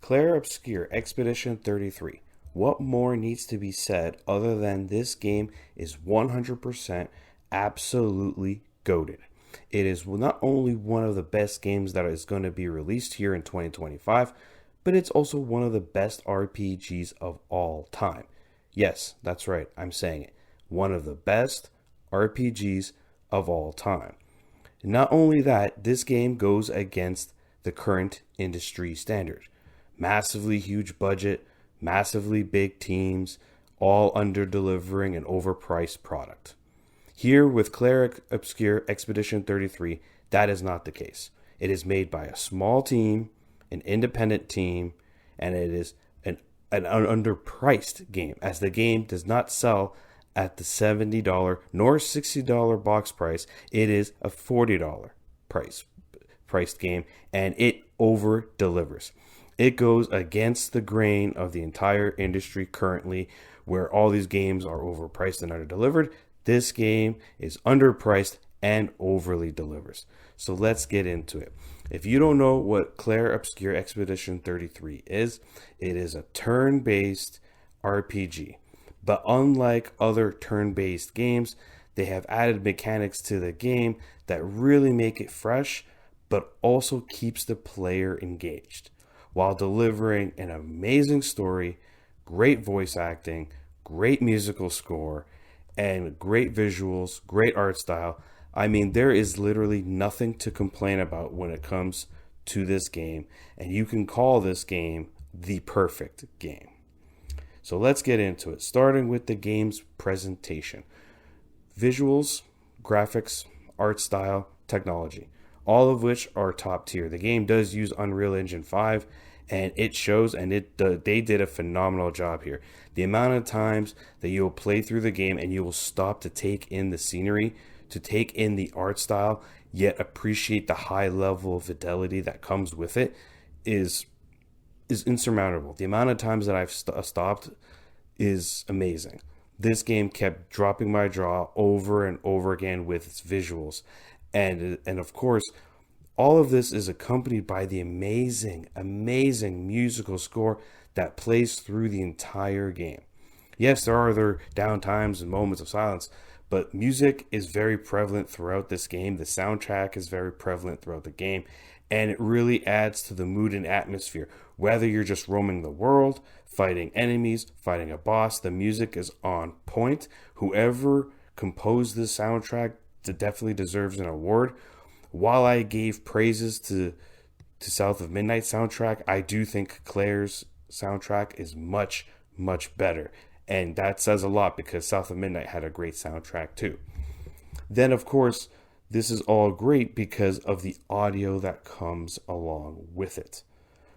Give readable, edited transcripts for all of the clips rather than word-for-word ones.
Clair Obscur Expedition 33. What more needs to be said other than this game is 100% absolutely goated? It is not only one of the best games that is going to be released here in 2025, but it's also one of the best RPGs of all time. Yes, that's right, I'm saying it. One of the best RPGs of all time. Not only that, this game goes against the current industry standard. Massively huge budget, massively big teams, all under delivering an overpriced product. Here with Clair Obscur Expedition 33, that is not the case. It is made by a small team, an independent team, and it is an underpriced game, as the game does not sell at the $70 nor $60 box price. It is a $40 priced game, and it over delivers. It goes against the grain of the entire industry currently, where all these games are overpriced and under-delivered. This game is underpriced and overly delivers. So let's get into it. If you don't know what Clair Obscur Expedition 33 is, it is a turn-based RPG. But unlike other turn-based games, they have added mechanics to the game that really make it fresh, but also keeps the player engaged, while delivering an amazing story, great voice acting, great musical score, and great visuals, great art style. I mean, there is literally nothing to complain about when it comes to this game, and you can call this game the perfect game. So let's get into it, starting with the game's presentation. Visuals, graphics, art style, technology, all of which are top tier. The game does use Unreal Engine 5, and it shows, and they did a phenomenal job here. The amount of times that you'll play through the game and you will stop to take in the scenery, to take in the art style, yet appreciate the high level of fidelity that comes with it is insurmountable. The amount of times that I've stopped is amazing. This game kept dropping my jaw over and over again with its visuals. And of course, all of this is accompanied by the amazing musical score that plays through the entire game. Yes, there are other downtimes and moments of silence, but music is very prevalent throughout this game. The soundtrack is very prevalent throughout the game, and it really adds to the mood and atmosphere. Whether you're just roaming the world, fighting enemies, fighting a boss, the music is on point. Whoever composed this soundtrack definitely deserves an award. While I gave praises to South of Midnight soundtrack, I do think Clair's soundtrack is much better. And that says a lot because South of Midnight had a great soundtrack too. Then, of course, this is all great because of the audio that comes along with it.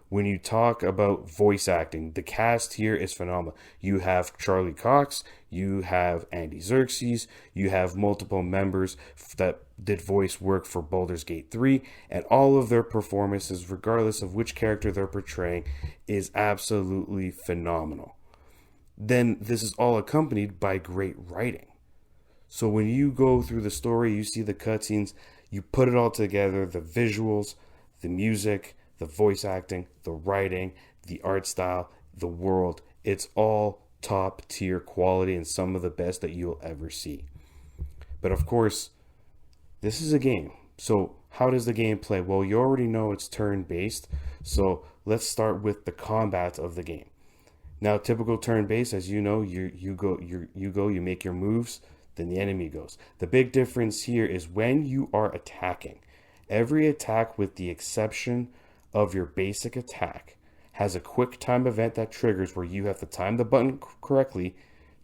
When you talk about voice acting, the cast here is phenomenal. You have Charlie Cox, you have Andy Xerxes, you have multiple members that did voice work for Baldur's Gate 3, and all of their performances, regardless of which character they're portraying, is absolutely phenomenal. Then this is all accompanied by great writing. So when you go through the story, you see the cutscenes, you put it all together, the visuals, the music, the voice acting, the writing, the art style, the world, it's all top tier quality and some of the best that you'll ever see. But of course, this is a game. So how does the game play? Well, you already know it's turn-based. So let's start with the combat of the game. Now, typical turn-based, as you know, you make your moves, then the enemy goes. The big difference here is when you are attacking. Every attack, with the exception of your basic attack, has a quick time event that triggers where you have to time the button correctly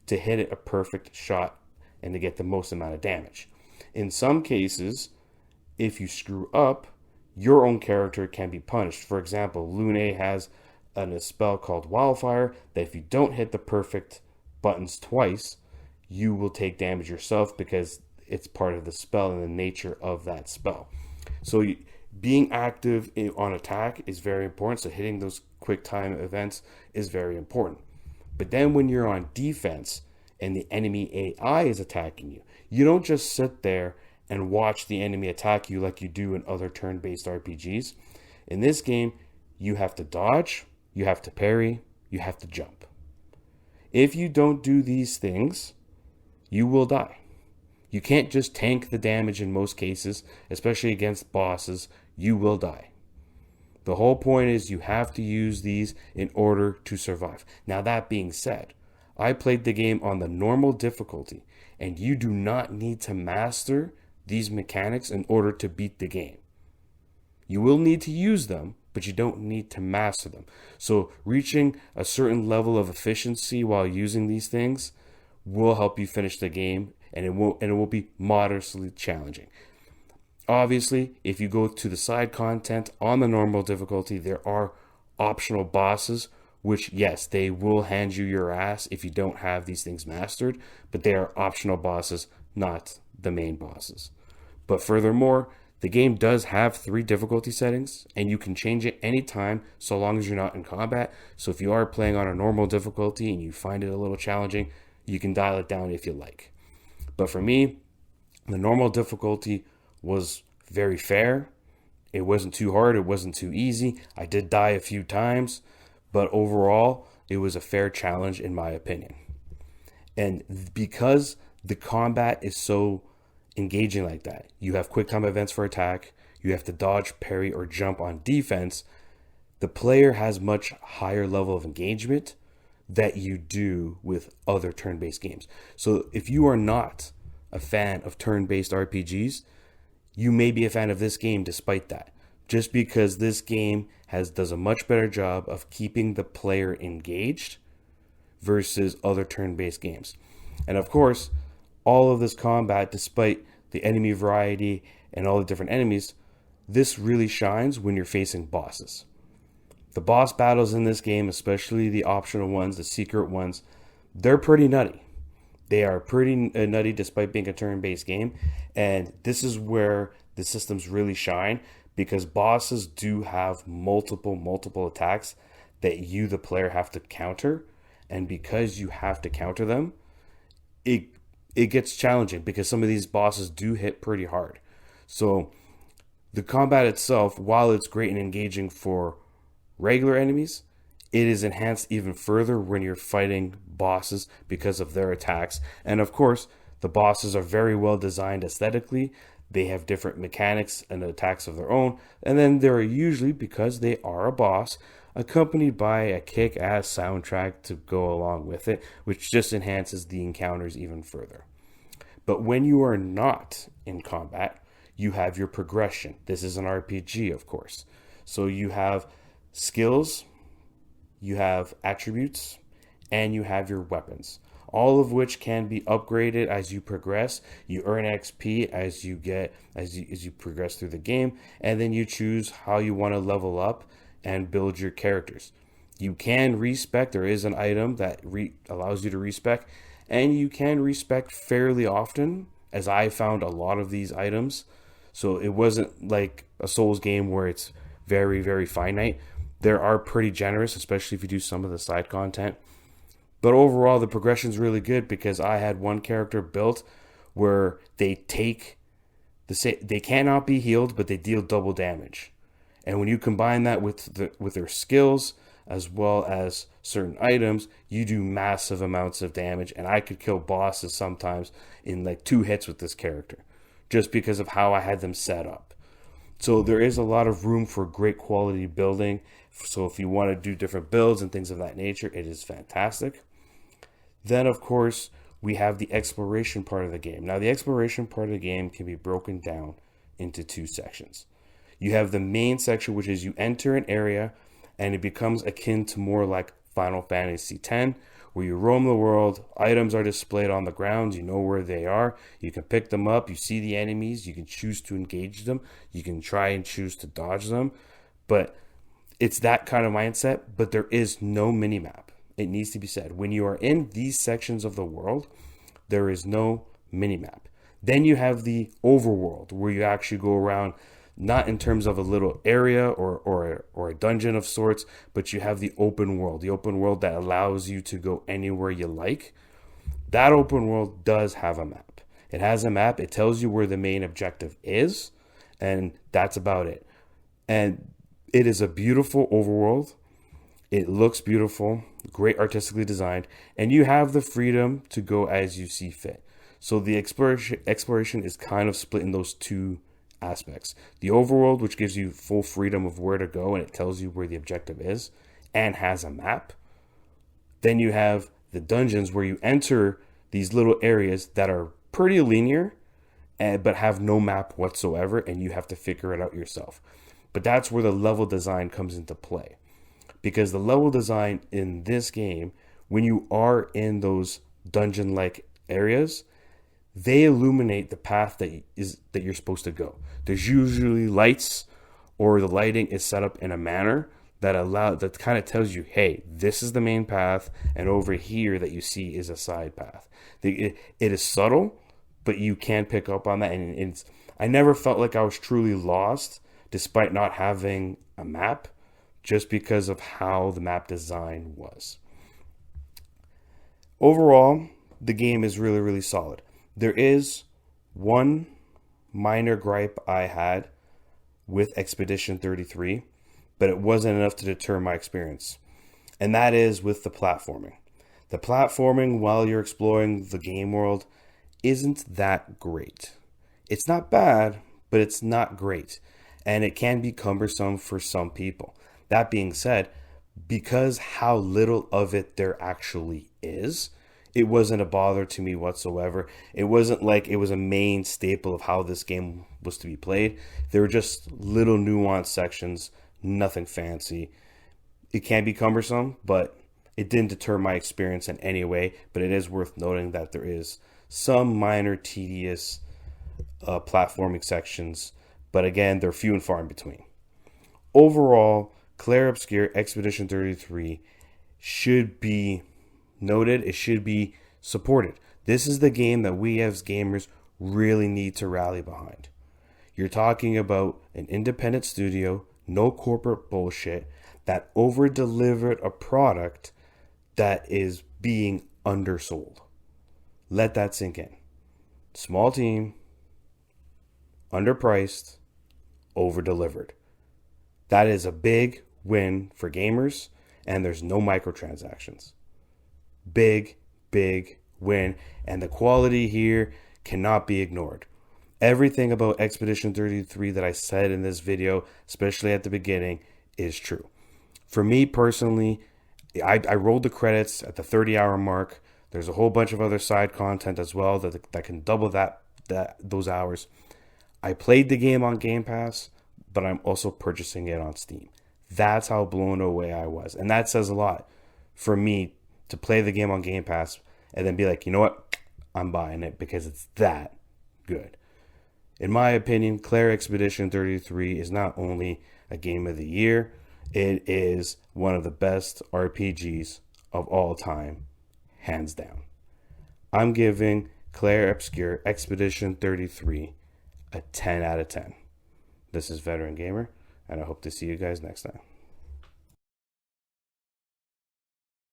to hit it a perfect shot and to get the most amount of damage. In some cases, if you screw up, your own character can be punished. For example, Lune has a spell called Wildfire that if you don't hit the perfect buttons twice, you will take damage yourself because it's part of the spell and the nature of that spell. So being active on attack is very important. So hitting those quick time events is very important. But then when you're on defense and the enemy AI is attacking you, you don't just sit there and watch the enemy attack you like you do in other turn-based RPGs. In this game, you have to dodge, you have to parry, you have to jump. If you don't do these things, you will die. You can't just tank the damage in most cases, especially against bosses. You will die. The whole point is you have to use these in order to survive. Now, that being said, I played the game on the normal difficulty, and you do not need to master these mechanics in order to beat the game. You will need to use them, but you don't need to master them. So reaching a certain level of efficiency while using these things will help you finish the game, and it will be moderately challenging. Obviously, if you go to the side content on the normal difficulty, there are optional bosses, which, yes, they will hand you your ass if you don't have these things mastered, but they are optional bosses, not the main bosses. But furthermore, the game does have 3 difficulty settings, and you can change it anytime so long as you're not in combat. So if you are playing on a normal difficulty and you find it a little challenging, you can dial it down if you like. But for me, the normal difficulty was very fair. It wasn't too hard. It wasn't too easy. I did die a few times, but overall, it was a fair challenge in my opinion. And because the combat is so engaging like that, you have quick time events for attack, you have to dodge, parry, or jump on defense, the player has much higher level of engagement that you do with other turn-based games. So if you are not a fan of turn-based RPGs, you may be a fan of this game despite that, just because this game does a much better job of keeping the player engaged versus other turn-based games. And of course, all of this combat, despite the enemy variety and all the different enemies, this really shines when you're facing bosses. The boss battles in this game, especially the optional ones, the secret ones, they're pretty nutty. They are pretty nutty despite being a turn-based game. And this is where the systems really shine, because bosses do have multiple attacks that you, the player, have to counter. And because you have to counter them, it gets challenging because some of these bosses do hit pretty hard. So the combat itself, while it's great and engaging for regular enemies, it is enhanced even further when you're fighting bosses because of their attacks. And of course, the bosses are very well designed aesthetically. They have different mechanics and attacks of their own. And then they're usually, because they are a boss, accompanied by a kick-ass soundtrack to go along with it, which just enhances the encounters even further. But when you are not in combat, you have your progression. This is an RPG, of course. So you have skills, you have attributes, and you have your weapons, all of which can be upgraded as you progress. You earn XP as you progress through the game, and then you choose how you want to level up and build your characters. You can respec. There is an item that allows you to respec, and you can respec fairly often, as I found a lot of these items. So it wasn't like a Souls game where it's very, very finite. There are pretty generous, especially if you do some of the side content. But overall, the progression is really good because I had one character built where they cannot be healed, but they deal double damage. And when you combine that with their skills as well as certain items, you do massive amounts of damage. And I could kill bosses sometimes in like 2 hits with this character, just because of how I had them set up. So there is a lot of room for great quality building. So if you want to do different builds and things of that nature, it is fantastic. Then, of course, we have the exploration part of the game. Now, the exploration part of the game can be broken down into 2 sections. You have the main section, which is you enter an area, and it becomes akin to more like Final Fantasy X, where you roam the world, items are displayed on the ground, you know where they are, you can pick them up, you see the enemies, you can choose to engage them, you can try and choose to dodge them, but it's that kind of mindset, but there is no minimap. It needs to be said. When you are in these sections of the world, there is no minimap. Then you have the overworld, where you actually go around, not in terms of a little area or a dungeon of sorts, but you have the open world that allows you to go anywhere you like. That open world does have a map. It has a map. It tells you where the main objective is, and that's about it. And it is a beautiful overworld. It looks beautiful, great artistically designed, and you have the freedom to go as you see fit. So the exploration is kind of split in those two aspects. The overworld, which gives you full freedom of where to go and it tells you where the objective is and has a map. Then you have the dungeons where you enter these little areas that are pretty linear but have no map whatsoever, and you have to figure it out yourself. But that's where the level design comes into play. Because the level design in this game, when you are in those dungeon-like areas, they illuminate the path that you're supposed to go. There's usually lights, or the lighting is set up in a manner that kind of tells you, hey, this is the main path, and over here that you see is a side path. It is subtle, but you can pick up on that, and I never felt like I was truly lost, despite not having a map, just because of how the map design was. Overall, the game is really, really solid. There is one minor gripe I had with Expedition 33, but it wasn't enough to deter my experience. And that is with the platforming. The platforming while you're exploring the game world isn't that great. It's not bad, but it's not great. And it can be cumbersome for some people. That being said, because how little of it there actually is, it wasn't a bother to me whatsoever. It wasn't like it was a main staple of how this game was to be played. There were just little nuanced sections, nothing fancy. It can be cumbersome, but it didn't deter my experience in any way. But it is worth noting that there is some minor tedious platforming sections, but again, they're few and far in between. Overall, Clair Obscur Expedition 33 should be noted. It should be supported. This is the game that we as gamers really need to rally behind. You're talking about an independent studio, no corporate bullshit, that over-delivered a product that is being undersold. Let that sink in. Small team, underpriced, over-delivered. That is a big win for gamers, and there's no microtransactions. Big, big win, and the quality here cannot be ignored. Everything about Expedition 33 that I said in this video, especially at the beginning, is true. For me personally, I rolled the credits at the 30-hour mark. There's a whole bunch of other side content as well that can double those hours. I played the game on Game Pass, but I'm also purchasing it on Steam. That's how blown away I was. And that says a lot for me to play the game on Game Pass and then be like, you know what? I'm buying it because it's that good. In my opinion, Clair Expedition 33 is not only a game of the year, it is one of the best RPGs of all time, hands down. I'm giving Clair Obscur Expedition 33 a 10 out of 10. This is Veteran Gamer, and I hope to see you guys next time.